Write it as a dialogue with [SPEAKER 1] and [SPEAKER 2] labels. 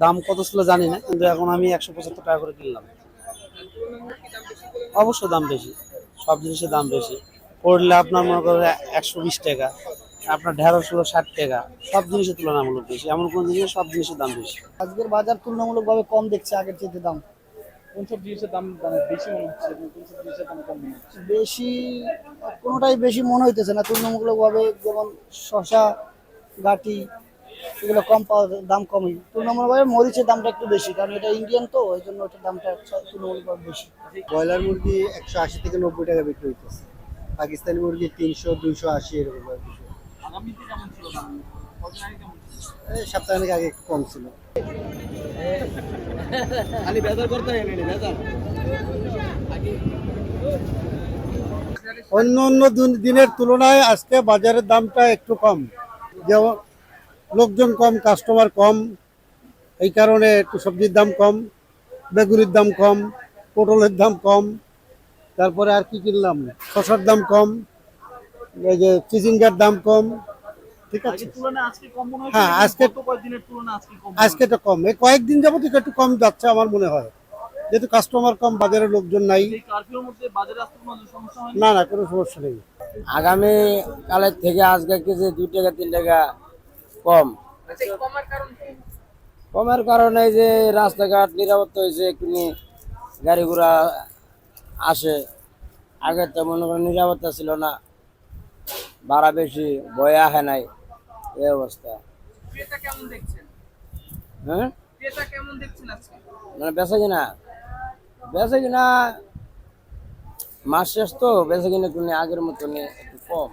[SPEAKER 1] দাম কত ছিল জানি না, কিন্তু এখন আমি 175 টাকা করে কিনলাম। অবশ্যই দাম বেশি, সব জিনিসের দাম বেশি। করলে আপনার মনে করেন 120 টাকা, আপনার ঢেঁড়স হলো 60 টাকা। সব জিনিসের তুলনামূলক বেশি, এমন কোন জিনিস সব জিনিসের দাম বেশি।
[SPEAKER 2] আজকের বাজার তুলনামূলকভাবে কম দেখছে আগের চেয়ে দাম।
[SPEAKER 3] কোন সব জিনিসের দাম মানে বেশি মনে হচ্ছে এবং কোন সব জিনিসের দাম কম মনে হচ্ছে?
[SPEAKER 2] বেশি কোনোটাই বেশি মনে হইতেছে না তুলনামূলকভাবে, যেমন শসা, গাটি এগুলো কম পাওয়া যায়, দাম কমই। তুলনামূলকভাবে মরিচের দামটা একটু বেশি, কারণ এটা ইন্ডিয়ান তো, ওই জন্য ওটার দামটা তুলনামূলকভাবে বেশি।
[SPEAKER 4] ব্রয়লার মুরগি 180 থেকে 90 টাকা বিক্রি হইতেছে। পাকিস্তানি মুরগি 300 280 এরকম আর কি।
[SPEAKER 3] আগামীতে কেমন ছিল দাম? কদিন আগে কেমন ছিল?
[SPEAKER 4] এই সপ্তাহখানেক আগে একটু কম ছিল।
[SPEAKER 3] খালি বাজার করতে হয় না বাজার।
[SPEAKER 4] অন্য অন্য দিনের তুলনায় আজকে বাজারের দামটা একটু কম, যেমন লোকজন কম, কাস্টমার কম, এই কারণে একটু সবজির দাম কম, বেগুনের দাম কম, পটলের দাম কম, তারপরে আর কি কিনলাম, শসার দাম কম, এই যে চিচিঙ্গার দাম কম। ঠিক আছে,
[SPEAKER 3] আগের তুলনায় আজকে কম মনে হচ্ছে?
[SPEAKER 4] হ্যাঁ আজকে
[SPEAKER 3] গত কয়েকদিনের তুলনায় আজকে কম?
[SPEAKER 4] আজকে তো কম, এই কয়েকদিন যাবত একটু কম যাচ্ছে আমার মনে হয়, যেহেতু কাস্টমার কম, বাজারে লোকজন নাই।
[SPEAKER 3] এই কারফিউর মধ্যে বাজারে আসতে কোনো সমস্যা হয়
[SPEAKER 4] না না, কোনো সমস্যা নেই।
[SPEAKER 1] আগামী কালের থেকে আজকে কেজি 2 টাকা 3 টাকা কম।
[SPEAKER 3] আচ্ছা, কমার কারণ কি?
[SPEAKER 1] কমের কারণে যে রাস্তাঘাট নিরাপত্তা হয়েছে, একটু গাড়ি ঘোড়া আসে। আগে তো মনে করেন নিরাপত্তা ছিল না, ভাড়া বেশি, ভয়ে আহে নাই, এই অবস্থা।
[SPEAKER 3] ক্রেতা কেমন দেখছেন?
[SPEAKER 1] হ্যাঁ,
[SPEAKER 3] ক্রেতা কেমন দেখছেন আজকে?
[SPEAKER 1] মানে বেচা কিনা মাস শেষ তো, বেচা কিনা একটু আগের মতো একটু কম।